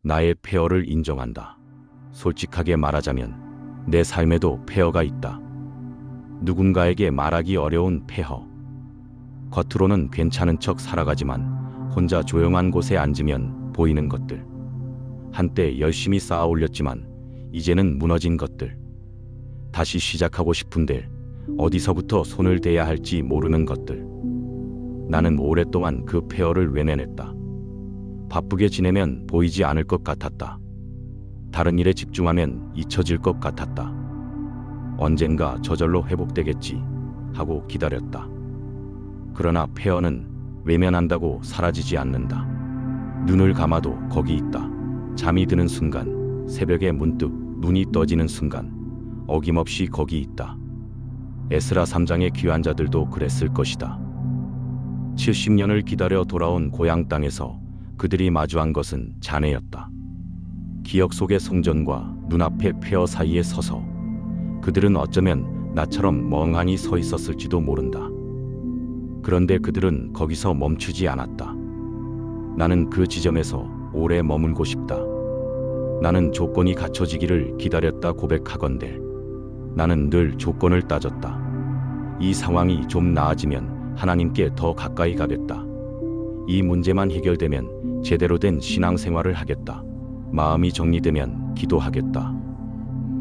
나의 폐허를 인정한다. 솔직하게 말하자면 내 삶에도 폐허가 있다. 누군가에게 말하기 어려운 폐허. 겉으로는 괜찮은 척 살아가지만 혼자 조용한 곳에 앉으면 보이는 것들. 한때 열심히 쌓아 올렸지만 이제는 무너진 것들. 다시 시작하고 싶은데 어디서부터 손을 대야 할지 모르는 것들. 나는 오랫동안 그 폐허를 외면했다. 바쁘게 지내면 보이지 않을 것 같았다. 다른 일에 집중하면 잊혀질 것 같았다. 언젠가 저절로 회복되겠지 하고 기다렸다. 그러나 폐허는 외면한다고 사라지지 않는다. 눈을 감아도 거기 있다. 잠이 드는 순간, 새벽에 문득 눈이 떠지는 순간 어김없이 거기 있다. 에스라 3장의 귀한 자들도 그랬을 것이다. 70년을 기다려 돌아온 고향 땅에서 그들이 마주한 것은 잔해였다. 기억 속의 성전과 눈앞의 폐허 사이에 서서 그들은 어쩌면 나처럼 멍하니 서 있었을지도 모른다. 그런데 그들은 거기서 멈추지 않았다. 나는 그 지점에서 오래 머물고 싶다. 나는 조건이 갖춰지기를 기다렸다 고백하건대 나는 늘 조건을 따졌다. 이 상황이 좀 나아지면 하나님께 더 가까이 가겠다. 이 문제만 해결되면 제대로 된 신앙생활을 하겠다. 마음이 정리되면 기도하겠다.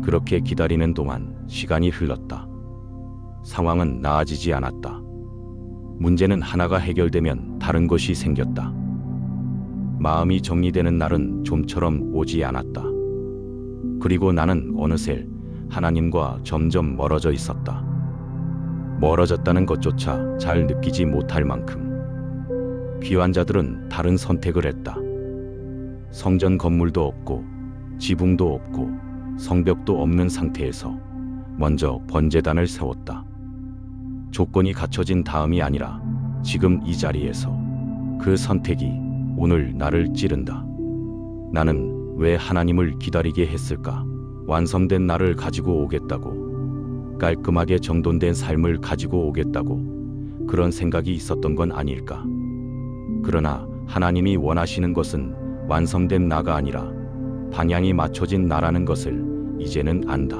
그렇게 기다리는 동안 시간이 흘렀다. 상황은 나아지지 않았다. 문제는 하나가 해결되면 다른 것이 생겼다. 마음이 정리되는 날은 좀처럼 오지 않았다. 그리고 나는 어느새 하나님과 점점 멀어져 있었다. 멀어졌다는 것조차 잘 느끼지 못할 만큼. 귀한 자들은 다른 선택을 했다. 성전 건물도 없고 지붕도 없고 성벽도 없는 상태에서 먼저 번제단을 세웠다. 조건이 갖춰진 다음이 아니라 지금 이 자리에서. 그 선택이 오늘 나를 찌른다. 나는 왜 하나님을 기다리게 했을까? 완성된 나를 가지고 오겠다고, 깔끔하게 정돈된 삶을 가지고 오겠다고 그런 생각이 있었던 건 아닐까? 그러나 하나님이 원하시는 것은 완성된 나가 아니라 방향이 맞춰진 나라는 것을 이제는 안다.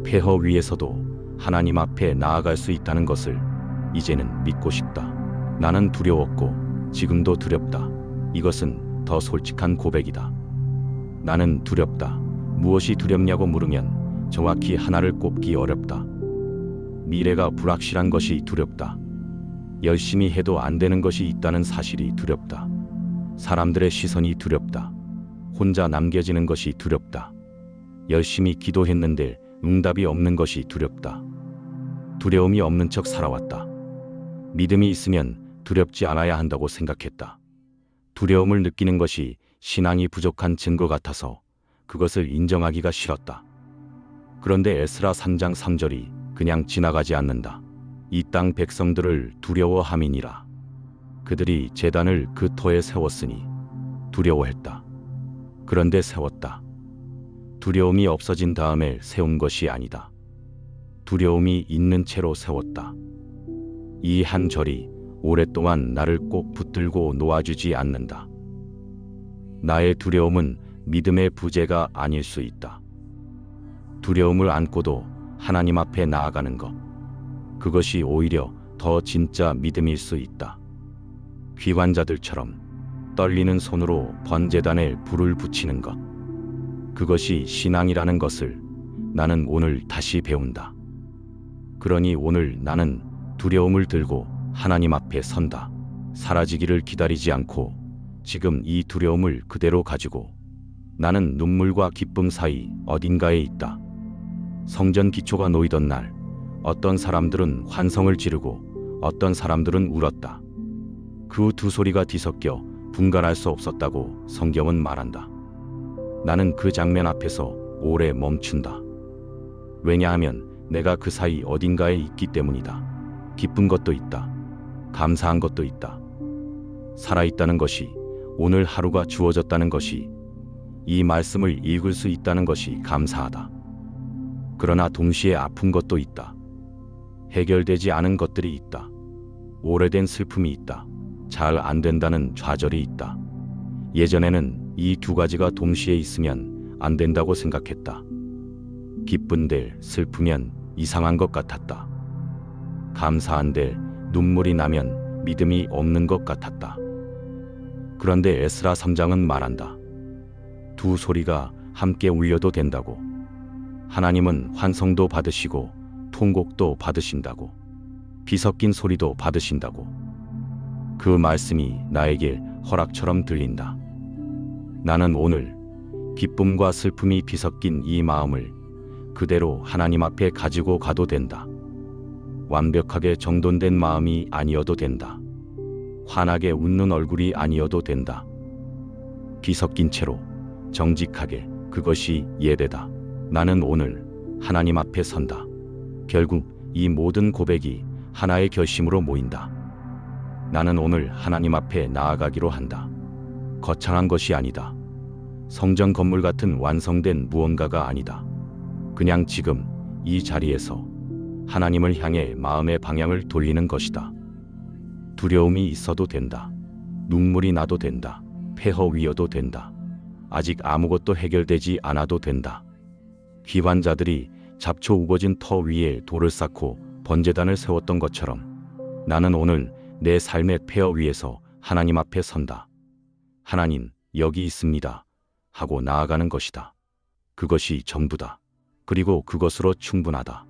폐허 위에서도 하나님 앞에 나아갈 수 있다는 것을 이제는 믿고 싶다. 나는 두려웠고 지금도 두렵다. 이것은 더 솔직한 고백이다. 나는 두렵다. 무엇이 두렵냐고 물으면 정확히 하나를 꼽기 어렵다. 미래가 불확실한 것이 두렵다. 열심히 해도 안 되는 것이 있다는 사실이 두렵다. 사람들의 시선이 두렵다. 혼자 남겨지는 것이 두렵다. 열심히 기도했는데 응답이 없는 것이 두렵다. 두려움이 없는 척 살아왔다. 믿음이 있으면 두렵지 않아야 한다고 생각했다. 두려움을 느끼는 것이 신앙이 부족한 증거 같아서 그것을 인정하기가 싫었다. 그런데 에스라 3장 3절이 그냥 지나가지 않는다. 이 땅 백성들을 두려워함이니라. 그들이 제단을 그 터에 세웠으니 두려워했다. 그런데 세웠다. 두려움이 없어진 다음에 세운 것이 아니다. 두려움이 있는 채로 세웠다. 이 한 절이 오랫동안 나를 꼭 붙들고 놓아주지 않는다. 나의 두려움은 믿음의 부재가 아닐 수 있다. 두려움을 안고도 하나님 앞에 나아가는 것, 그것이 오히려 더 진짜 믿음일 수 있다. 귀한 자들처럼 떨리는 손으로 번제단에 불을 붙이는 것, 그것이 신앙이라는 것을 나는 오늘 다시 배운다. 그러니 오늘 나는 두려움을 들고 하나님 앞에 선다. 사라지기를 기다리지 않고 지금 이 두려움을 그대로 가지고 나는 눈물과 기쁨 사이 어딘가에 있다. 성전 기초가 놓이던 날 어떤 사람들은 환성을 지르고 어떤 사람들은 울었다. 그 두 소리가 뒤섞여 분간할 수 없었다고 성경은 말한다. 나는 그 장면 앞에서 오래 멈춘다. 왜냐하면 내가 그 사이 어딘가에 있기 때문이다. 기쁜 것도 있다. 감사한 것도 있다. 살아있다는 것이, 오늘 하루가 주어졌다는 것이, 이 말씀을 읽을 수 있다는 것이 감사하다. 그러나 동시에 아픈 것도 있다. 해결되지 않은 것들이 있다. 오래된 슬픔이 있다. 잘 안 된다는 좌절이 있다. 예전에는 이 두 가지가 동시에 있으면 안 된다고 생각했다. 기쁜들 슬프면 이상한 것 같았다. 감사한들 눈물이 나면 믿음이 없는 것 같았다. 그런데 에스라 3장은 말한다. 두 소리가 함께 울려도 된다고. 하나님은 환성도 받으시고 통곡도 받으신다고. 비섞인 소리도 받으신다고. 그 말씀이 나에게 허락처럼 들린다. 나는 오늘 기쁨과 슬픔이 비섞인 이 마음을 그대로 하나님 앞에 가지고 가도 된다. 완벽하게 정돈된 마음이 아니어도 된다. 환하게 웃는 얼굴이 아니어도 된다. 비섞인 채로 정직하게, 그것이 예배다. 나는 오늘 하나님 앞에 선다. 결국 이 모든 고백이 하나의 결심으로 모인다. 나는 오늘 하나님 앞에 나아가기로 한다. 거창한 것이 아니다. 성전 건물 같은 완성된 무언가가 아니다. 그냥 지금 이 자리에서 하나님을 향해 마음의 방향을 돌리는 것이다. 두려움이 있어도 된다. 눈물이 나도 된다. 폐허 위여도 된다. 아직 아무것도 해결되지 않아도 된다. 귀환 자들이 잡초 우거진 터 위에 돌을 쌓고 번제단을 세웠던 것처럼 나는 오늘 내 삶의 폐허 위에서 하나님 앞에 선다. 하나님, 여기 있습니다. 하고 나아가는 것이다. 그것이 전부다. 그리고 그것으로 충분하다.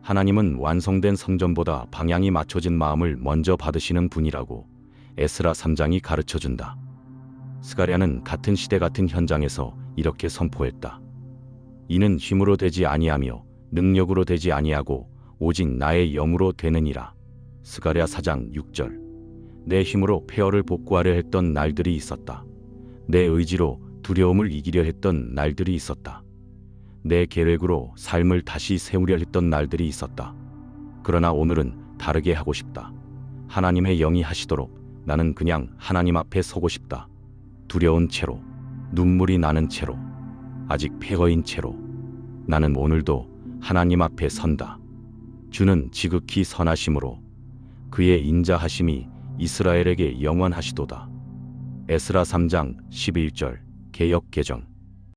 하나님은 완성된 성전보다 방향이 맞춰진 마음을 먼저 받으시는 분이라고 에스라 3장이 가르쳐준다. 스가랴는 같은 시대 같은 현장에서 이렇게 선포했다. 이는 힘으로 되지 아니하며 능력으로 되지 아니하고 오직 나의 영으로 되느니라. 스가랴 4장 6절. 내 힘으로 폐허를 복구하려 했던 날들이 있었다. 내 의지로 두려움을 이기려 했던 날들이 있었다. 내 계획으로 삶을 다시 세우려 했던 날들이 있었다. 그러나 오늘은 다르게 하고 싶다. 하나님의 영이 하시도록 나는 그냥 하나님 앞에 서고 싶다. 두려운 채로, 눈물이 나는 채로, 아직 폐허인 채로 나는 오늘도 하나님 앞에 선다. 주는 지극히 선하심으로 그의 인자하심이 이스라엘에게 영원하시도다. 에스라 3장 11절 개역 개정.